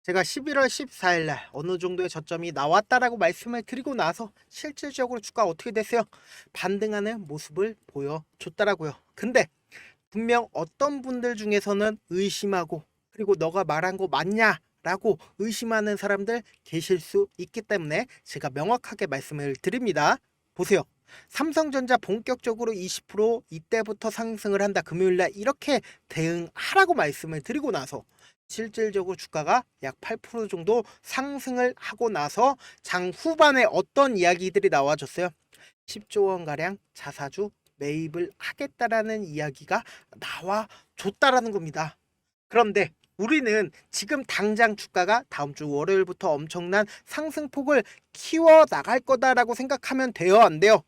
제가 11월 14일 날 어느 정도의 저점이 나왔다라고 말씀을 드리고 나서 실질적으로 주가가 어떻게 됐어요? 반등하는 모습을 보여줬더라고요. 근데 분명 어떤 분들 중에서는 의심하고, 그리고 너가 말한 거 맞냐? 라고 의심하는 사람들 계실 수 있기 때문에 제가 명확하게 말씀을 드립니다. 보세요. 삼성전자 본격적으로 20% 이때부터 상승을 한다. 금요일날 이렇게 대응하라고 말씀을 드리고 나서 실질적으로 주가가 약 8% 정도 상승을 하고 나서 장 후반에 어떤 이야기들이 나와줬어요? 10조 원가량 자사주 매입을 하겠다라는 이야기가 나와줬다라는 겁니다. 그런데 우리는 지금 당장 주가가 다음 주 월요일부터 엄청난 상승폭을 키워 나갈 거다라고 생각하면 돼요, 안 돼요?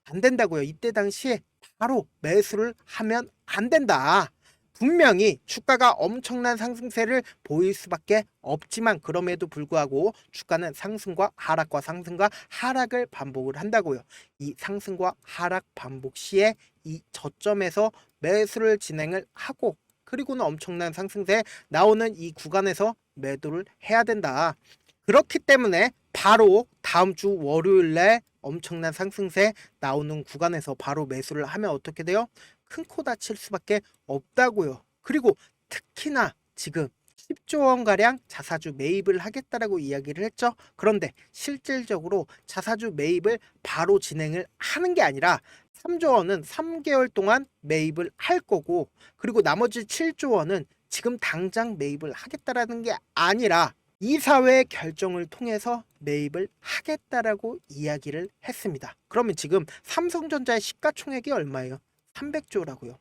안 된다고요. 이때 당시에 바로 매수를 하면 안 된다. 분명히 주가가 엄청난 상승세를 보일 수밖에 없지만 그럼에도 불구하고 주가는 상승과 하락과 상승과 하락을 반복을 한다고요. 이 상승과 하락 반복 시에 이 저점에서 매수를 진행을 하고, 그리고는 엄청난 상승세 나오는 이 구간에서 매도를 해야 된다. 그렇기 때문에 바로 다음 주 월요일 날 엄청난 상승세 나오는 구간에서 바로 매수를 하면 어떻게 돼요? 큰 코 다칠 수밖에 없다고요. 그리고 특히나 지금 10조 원가량 자사주 매입을 하겠다라고 이야기를 했죠. 그런데 실질적으로 자사주 매입을 바로 진행을 하는 게 아니라 3조 원은 3개월 동안 매입을 할 거고, 그리고 나머지 7조 원은 지금 당장 매입을 하겠다라는 게 아니라 이사회의 결정을 통해서 매입을 하겠다라고 이야기를 했습니다. 그러면 지금 삼성전자의 시가총액이 얼마예요? 300조라고요.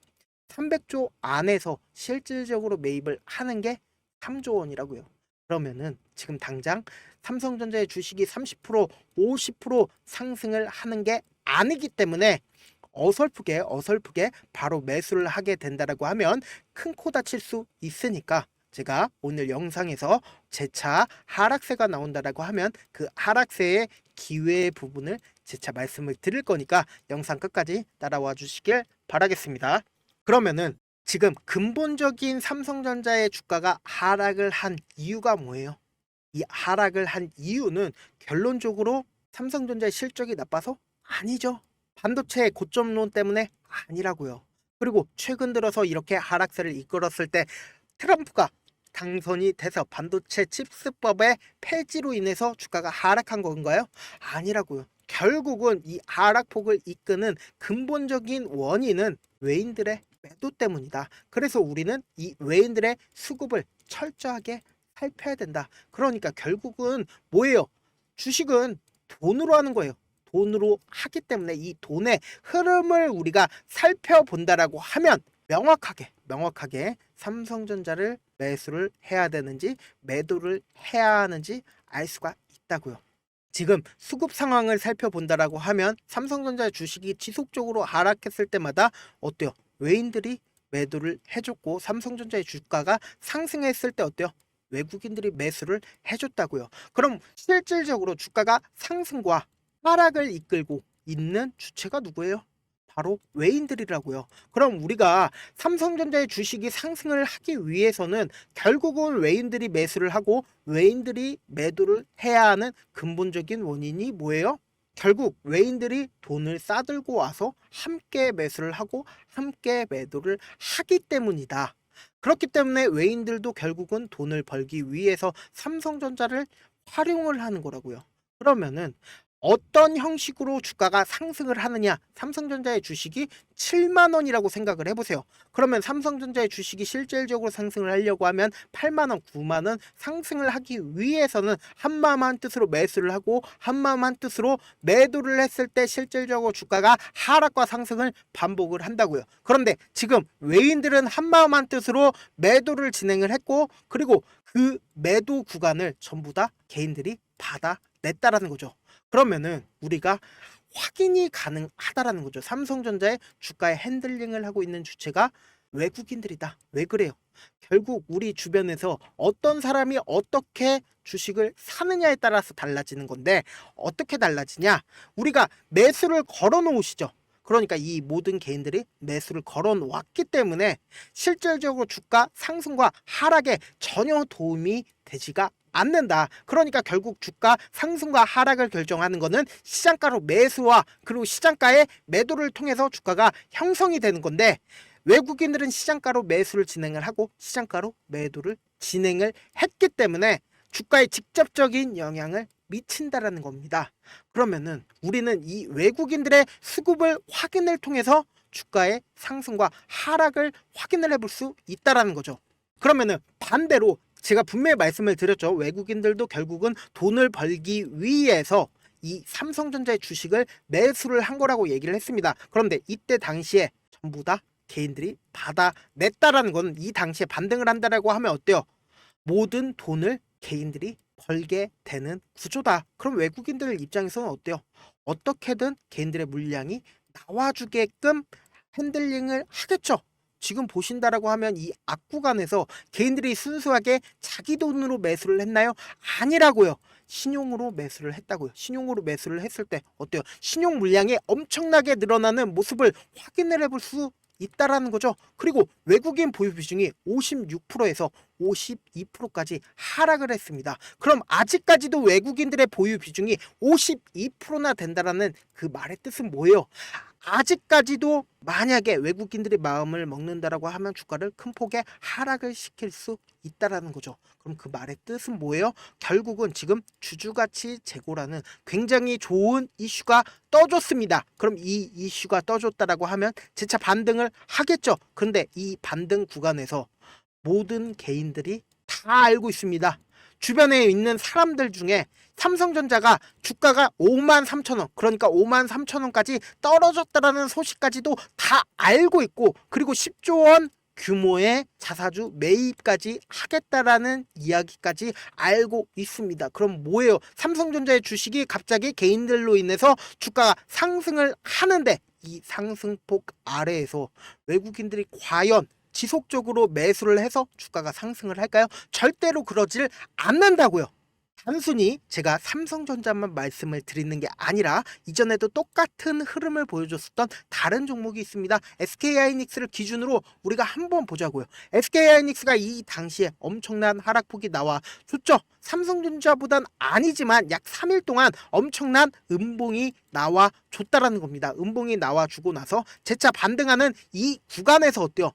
300조 안에서 실질적으로 매입을 하는 게 3조 원이라고요. 그러면은 지금 당장 삼성전자의 주식이 30%, 50% 상승을 하는 게 아니기 때문에 어설프게 바로 매수를 하게 된다라고 하면 큰 코 다칠 수 있으니까, 제가 오늘 영상에서 재차 하락세가 나온다라고 하면 그 하락세의 기회 부분을 재차 말씀을 드릴 거니까 영상 끝까지 따라와 주시길 바라겠습니다. 그러면은 지금 근본적인 삼성전자의 주가가 하락을 한 이유가 뭐예요? 이 하락을 한 이유는 결론적으로 삼성전자의 실적이 나빠서 아니죠. 반도체의 고점론 때문에 아니라고요. 그리고 최근 들어서 이렇게 하락세를 이끌었을 때 트럼프가 당선이 돼서 반도체 칩스법의 폐지로 인해서 주가가 하락한 건가요? 아니라고요. 결국은 이 하락폭을 이끄는 근본적인 원인은 외인들의 매도 때문이다. 그래서 우리는 이 외인들의 수급을 철저하게 살펴야 된다. 그러니까 결국은 뭐예요? 주식은 돈으로 하는 거예요. 돈으로 하기 때문에 이 돈의 흐름을 우리가 살펴본다라고 하면 명확하게 삼성전자를 매수를 해야 되는지 매도를 해야 하는지 알 수가 있다고요. 지금 수급 상황을 살펴본다라고 하면 삼성전자 주식이 지속적으로 하락했을 때마다 어때요? 외인들이 매도를 해줬고, 삼성전자의 주가가 상승했을 때 어때요? 외국인들이 매수를 해줬다고요. 그럼 실질적으로 주가가 상승과 하락을 이끌고 있는 주체가 누구예요? 바로 외인들이라고요. 그럼 우리가 삼성전자의 주식이 상승을 하기 위해서는 결국은 외인들이 매수를 하고 외인들이 매도를 해야 하는 근본적인 원인이 뭐예요? 결국 외인들이 돈을 싸들고 와서 함께 매수를 하고 함께 매도를 하기 때문이다. 그렇기 때문에 외인들도 결국은 돈을 벌기 위해서 삼성전자를 활용을 하는 거라고요. 그러면은 어떤 형식으로 주가가 상승을 하느냐? 삼성전자의 주식이 7만 원이라고 생각을 해보세요. 그러면 삼성전자의 주식이 실질적으로 상승을 하려고 하면 8만 원, 9만 원 상승을 하기 위해서는 한마음 한뜻으로 매수를 하고 한마음 한뜻으로 매도를 했을 때 실질적으로 주가가 하락과 상승을 반복을 한다고요. 그런데 지금 외인들은 한마음 한뜻으로 매도를 진행을 했고, 그리고 그 매도 구간을 전부 다 개인들이 받아냈다라는 거죠. 그러면은 우리가 확인이 가능하다라는 거죠. 삼성전자의 주가의 핸들링을 하고 있는 주체가 외국인들이다. 왜 그래요? 결국 우리 주변에서 어떤 사람이 어떻게 주식을 사느냐에 따라서 달라지는 건데, 어떻게 달라지냐? 우리가 매수를 걸어 놓으시죠. 그러니까 이 모든 개인들이 매수를 걸어 놓았기 때문에 실질적으로 주가 상승과 하락에 전혀 도움이 되지가 않는다. 그러니까 결국 주가 상승과 하락을 결정하는 것은 시장가로 매수와 그리고 시장가의 매도를 통해서 주가가 형성이 되는 건데, 외국인들은 시장가로 매수를 진행을 하고 시장가로 매도를 진행을 했기 때문에 주가에 직접적인 영향을 미친다라는 겁니다. 그러면은 우리는 이 외국인들의 수급을 확인을 통해서 주가의 상승과 하락을 확인을 해볼 수 있다라는 거죠. 그러면은 반대로 제가 분명히 말씀을 드렸죠. 외국인들도 결국은 돈을 벌기 위해서 이 삼성전자의 주식을 매수를 한 거라고 얘기를 했습니다. 그런데 이때 당시에 전부 다 개인들이 받아냈다라는 건, 이 당시에 반등을 한다라고 하면 어때요? 모든 돈을 개인들이 벌게 되는 구조다. 그럼 외국인들 입장에서는 어때요? 어떻게든 개인들의 물량이 나와주게끔 핸들링을 하겠죠. 지금 보신다라고 하면 이 악구간에서 개인들이 순수하게 자기 돈으로 매수를 했나요? 아니라고요. 신용으로 매수를 했다고요. 신용으로 매수를 했을 때 어때요? 신용 물량이 엄청나게 늘어나는 모습을 확인을 해볼 수 있다라는 거죠. 그리고 외국인 보유 비중이 56%에서 52%까지 하락을 했습니다. 그럼 아직까지도 외국인들의 보유 비중이 52%나 된다라는 그 말의 뜻은 뭐예요? 아직까지도 만약에 외국인들이 마음을 먹는다라고 하면 주가를 큰 폭의 하락을 시킬 수 있다라는 거죠. 그럼 그 말의 뜻은 뭐예요? 결국은 지금 주주가치 재고라는 굉장히 좋은 이슈가 떠줬습니다. 그럼 이 이슈가 떠줬다라고 하면 재차 반등을 하겠죠. 그런데 이 반등 구간에서 모든 개인들이 다 알고 있습니다. 주변에 있는 사람들 중에 삼성전자가 주가가 53,000원, 그러니까 53,000원까지 떨어졌다라는 소식까지도 다 알고 있고, 그리고 10조 원 규모의 자사주 매입까지 하겠다라는 이야기까지 알고 있습니다. 그럼 뭐예요? 삼성전자의 주식이 갑자기 개인들로 인해서 주가가 상승을 하는데, 이 상승폭 아래에서 외국인들이 과연 지속적으로 매수를 해서 주가가 상승을 할까요? 절대로 그러질 않는다고요. 단순히 제가 삼성전자만 말씀을 드리는 게 아니라 이전에도 똑같은 흐름을 보여줬었던 다른 종목이 있습니다. SK하이닉스를 기준으로 우리가 한번 보자고요. SK하이닉스가 이 당시에 엄청난 하락폭이 나와줬죠. 삼성전자보단 아니지만 약 3일 동안 엄청난 음봉이 나와줬다라는 겁니다. 음봉이 나와주고 나서 재차 반등하는 이 구간에서 어때요?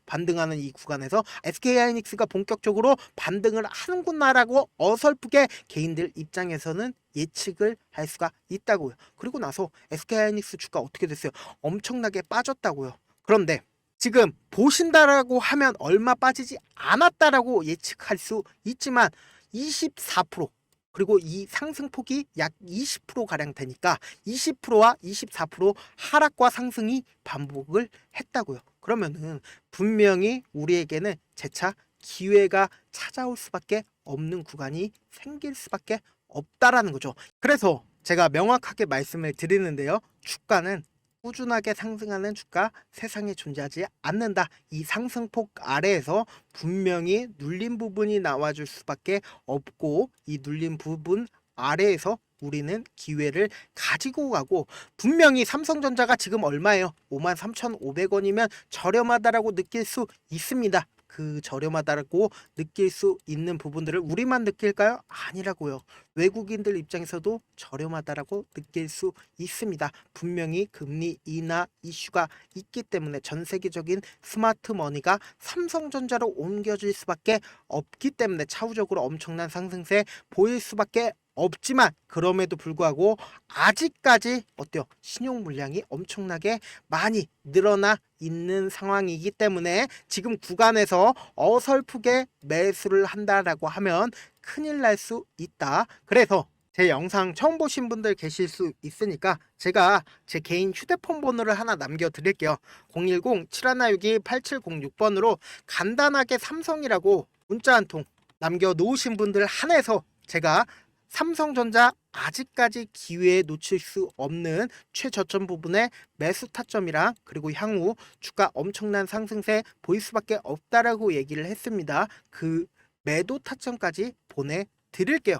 반등하는 이 구간에서 SK하이닉스가 본격적으로 반등을 하는구나라고 어설프게 개인들 입장에서는 예측을 할 수가 있다고요. 그리고 나서 SK하이닉스 주가 어떻게 됐어요? 엄청나게 빠졌다고요. 그런데 지금 보신다라고 하면 얼마 빠지지 않았다라고 예측할 수 있지만 24%, 그리고 이 상승폭이 약 20%가량 되니까 20%와 24% 하락과 상승이 반복을 했다고요. 그러면은 분명히 우리에게는 재차 기회가 찾아올 수밖에 없는 구간이 생길 수밖에 없다라는 거죠. 그래서 제가 명확하게 말씀을 드리는데요. 주가는 꾸준하게 상승하는 주가 세상에 존재하지 않는다. 이 상승폭 아래에서 분명히 눌린 부분이 나와줄 수밖에 없고, 이 눌린 부분 아래에서 우리는 기회를 가지고 가고, 분명히 삼성전자가 지금 얼마예요? 53,500원이면 저렴하다라고 느낄 수 있습니다. 그 저렴하다고 느낄 수 있는 부분들을 우리만 느낄까요? 아니라고요. 외국인들 입장에서도 저렴하다라고 느낄 수 있습니다. 분명히 금리 인하 이슈가 있기 때문에 전 세계적인 스마트 머니가 삼성전자로 옮겨질 수밖에 없기 때문에 차후적으로 엄청난 상승세 보일 수밖에 없지만, 그럼에도 불구하고 아직까지 어때요? 신용 물량이 엄청나게 많이 늘어나 있는 상황이기 때문에 지금 구간에서 어설프게 매수를 한다라고 하면 큰일 날 수 있다. 그래서 제 영상 처음 보신 분들 계실 수 있으니까 제가 제 개인 휴대폰 번호를 하나 남겨드릴게요. 010-7162-8706번으로 간단하게 삼성이라고 문자 한 통 남겨놓으신 분들 한해서 제가 삼성전자 아직까지 기회에 놓칠 수 없는 최저점 부분의 매수 타점이랑, 그리고 향후 주가 엄청난 상승세 보일 수밖에 없다라고 얘기를 했습니다. 그 매도 타점까지 보내드릴게요.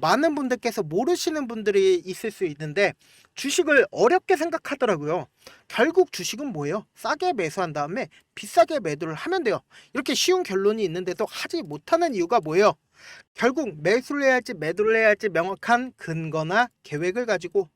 많은 분들께서 모르시는 분들이 있을 수 있는데 주식을 어렵게 생각하더라고요. 결국 주식은 뭐예요? 싸게 매수한 다음에 비싸게 매도를 하면 돼요. 이렇게 쉬운 결론이 있는데도 하지 못하는 이유가 뭐예요? 결국 매수를 해야 할지 매도를 해야 할지 명확한 근거나 계획을 가지고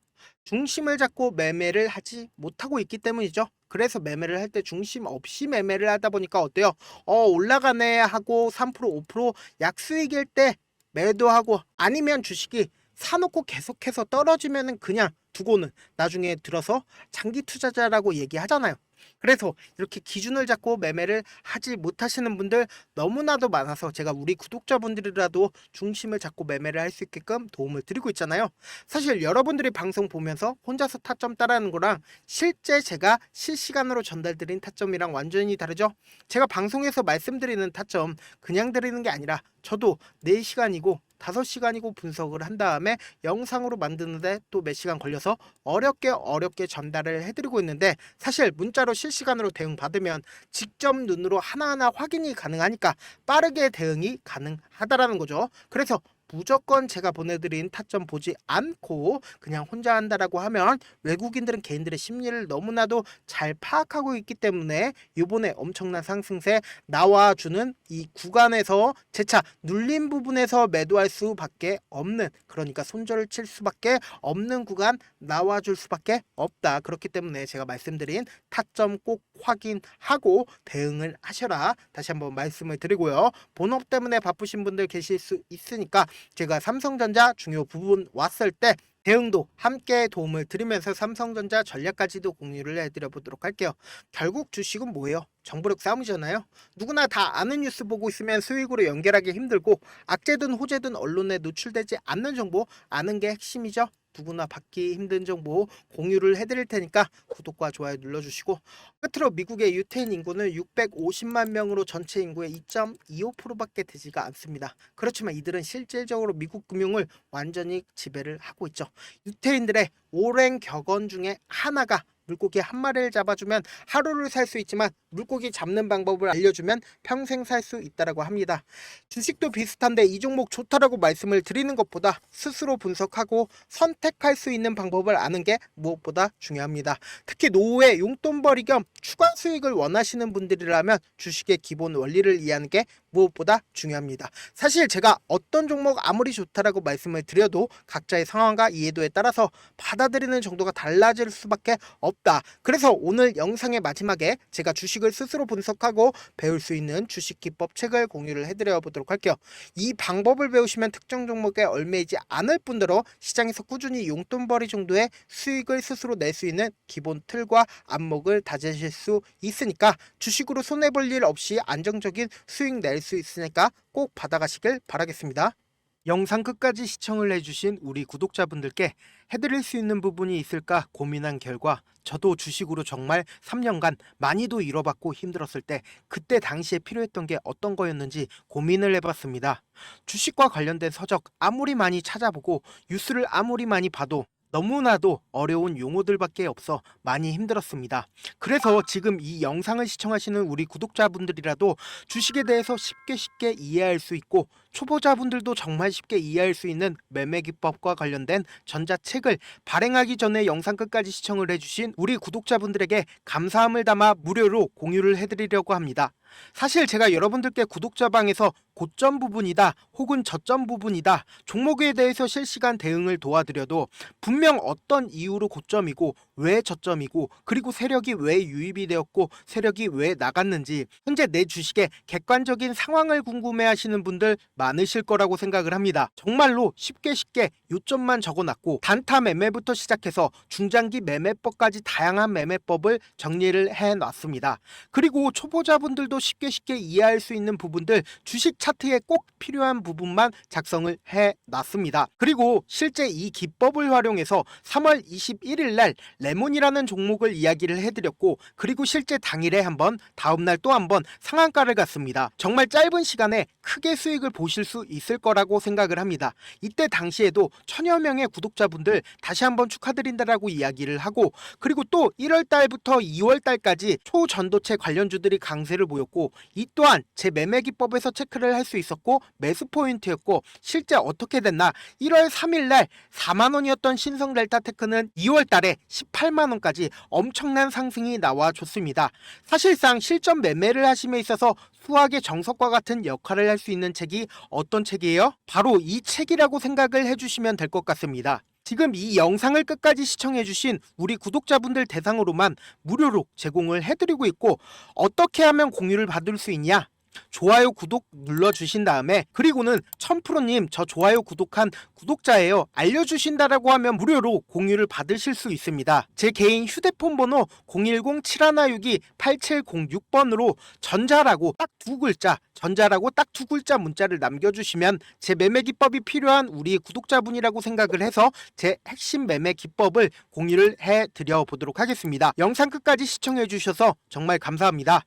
중심을 잡고 매매를 하지 못하고 있기 때문이죠. 그래서 매매를 할 때 중심 없이 매매를 하다 보니까 어때요? 올라가네 하고 3% 5% 약수익일 때 매도하고, 아니면 주식이 사놓고 계속해서 떨어지면은 그냥 두고는 나중에 들어서 장기 투자자라고 얘기하잖아요. 그래서 이렇게 기준을 잡고 매매를 하지 못하시는 분들 너무나도 많아서 제가 우리 구독자분들이라도 중심을 잡고 매매를 할 수 있게끔 도움을 드리고 있잖아요. 사실 여러분들이 방송 보면서 혼자서 타점 따라하는 거랑 실제 제가 실시간으로 전달드린 타점이랑 완전히 다르죠. 제가 방송에서 말씀드리는 타점 그냥 드리는 게 아니라 저도 4시간이고 5시간이고 분석을 한 다음에 영상으로 만드는데 또 몇 시간 걸려서 어렵게 전달을 해드리고 있는데, 사실 문자로 실시간으로 대응 받으면 직접 눈으로 하나하나 확인이 가능하니까 빠르게 대응이 가능하다라는 거죠. 그래서 무조건 제가 보내드린 타점 보지 않고 그냥 혼자 한다라고 하면 외국인들은 개인들의 심리를 너무나도 잘 파악하고 있기 때문에 이번에 엄청난 상승세 나와주는 이 구간에서 재차 눌린 부분에서 매도할 수밖에 없는, 그러니까 손절을 칠 수밖에 없는 구간 나와줄 수밖에 없다. 그렇기 때문에 제가 말씀드린 타점 꼭 확인하고 대응을 하셔라, 다시 한번 말씀을 드리고요. 본업 때문에 바쁘신 분들 계실 수 있으니까 제가 삼성전자 중요 부분 왔을 때 대응도 함께 도움을 드리면서 삼성전자 전략까지도 공유를 해드려 보도록 할게요. 결국 주식은 뭐예요? 정보력 싸움이잖아요. 누구나 다 아는 뉴스 보고 있으면 수익으로 연결하기 힘들고, 악재든 호재든 언론에 노출되지 않는 정보 아는 게 핵심이죠. 누구나 받기 힘든 정보 공유를 해드릴 테니까 구독과 좋아요 눌러주시고, 끝으로 미국의 유태인 인구는 650만 명으로 전체 인구의 2.25%밖에 되지가 않습니다. 그렇지만 이들은 실질적으로 미국 금융을 완전히 지배를 하고 있죠. 유태인들의 오랜 격언 중에 하나가 물고기 한 마리를 잡아주면 하루를 살 수 있지만 물고기 잡는 방법을 알려주면 평생 살 수 있다라고 합니다. 주식도 비슷한데 이 종목 좋다라고 말씀을 드리는 것보다 스스로 분석하고 선택할 수 있는 방법을 아는 게 무엇보다 중요합니다. 특히 노후에 용돈벌이 겸 추가 수익을 원하시는 분들이라면 주식의 기본 원리를 이해하는 게 무엇보다 중요합니다. 사실 제가 어떤 종목 아무리 좋다라고 말씀을 드려도 각자의 상황과 이해도에 따라서 받아들이는 정도가 달라질 수밖에 없다. 그래서 오늘 영상의 마지막에 제가 주식을 스스로 분석하고 배울 수 있는 주식 기법 책을 공유를 해드려 보도록 할게요. 이 방법을 배우시면 특정 종목에 얽매이지 않을 뿐더러 시장에서 꾸준히 용돈벌이 정도의 수익을 스스로 낼 수 있는 기본 틀과 안목을 다지실 수 있으니까 주식으로 손해볼 일 없이 안정적인 수익 낼 수 있으니까 꼭 받아가시길 바라겠습니다. 영상 끝까지 시청을 해주신 우리 구독자분들께 해드릴 수 있는 부분이 있을까 고민한 결과, 저도 주식으로 정말 3년간 많이도 잃어봤고 힘들었을 때 그때 당시에 필요했던 게 어떤 거였는지 고민을 해봤습니다. 주식과 관련된 서적 아무리 많이 찾아보고 뉴스를 아무리 많이 봐도 너무나도 어려운 용어들밖에 없어 많이 힘들었습니다. 그래서 지금 이 영상을 시청하시는 우리 구독자분들이라도 주식에 대해서 쉽게 이해할 수 있고, 초보자분들도 정말 쉽게 이해할 수 있는 매매 기법과 관련된 전자책을 발행하기 전에 영상 끝까지 시청을 해주신 우리 구독자분들에게 감사함을 담아 무료로 공유를 해드리려고 합니다. 사실 제가 여러분들께 구독자방에서 고점 부분이다 혹은 저점 부분이다 종목에 대해서 실시간 대응을 도와드려도 분명 어떤 이유로 고점이고 왜 저점이고, 그리고 세력이 왜 유입이 되었고 세력이 왜 나갔는지 현재 내 주식의 객관적인 상황을 궁금해 하시는 분들 많으실 거라고 생각을 합니다. 정말로 쉽게 요점만 적어놨고 단타 매매부터 시작해서 중장기 매매법까지 다양한 매매법을 정리를 해놨습니다. 그리고 초보자분들도 쉽게 이해할 수 있는 부분들 주식 차트에 꼭 필요한 부분만 작성을 해놨습니다. 그리고 실제 이 기법을 활용해서 기법에서 3월 21일 날 레몬이라는 종목을 이야기를 해드렸고, 그리고 실제 당일에 한번, 다음날 또 한번 상한가를 갔습니다. 정말 짧은 시간에 크게 수익을 보실 수 있을 거라고 생각을 합니다. 이때 당시에도 천여 명의 구독자분들 다시 한번 축하드린다라고 이야기를 하고, 그리고 또 1월 달부터 2월 달까지 초전도체 관련주들이 강세를 보였고, 이 또한 제 매매 기법에서 체크를 할 수 있었고 매수 포인트였고, 실제 어떻게 됐나, 1월 3일 날 4만원이었던 신성델타테크는 2월 달에 18만원까지 엄청난 상승이 나와줬습니다. 사실상 실전 매매를 하심에 있어서 수학의 정석과 같은 역할을 할 수 있는 책이 어떤 책이에요? 바로 이 책이라고 생각을 해주시면 될 것 같습니다. 지금 이 영상을 끝까지 시청해주신 우리 구독자분들 대상으로만 무료로 제공을 해드리고 있고, 어떻게 하면 공유를 받을 수 있냐? 좋아요 구독 눌러주신 다음에, 그리고는 1000%님 저 좋아요 구독한 구독자예요 알려주신다라고 하면 무료로 공유를 받으실 수 있습니다. 제 개인 휴대폰 번호 010-7162-8706번으로 전자라고 딱 두 글자, 전자라고 딱 두 글자 문자를 남겨주시면 제 매매 기법이 필요한 우리 구독자분이라고 생각을 해서 제 핵심 매매 기법을 공유를 해드려 보도록 하겠습니다. 영상 끝까지 시청해 주셔서 정말 감사합니다.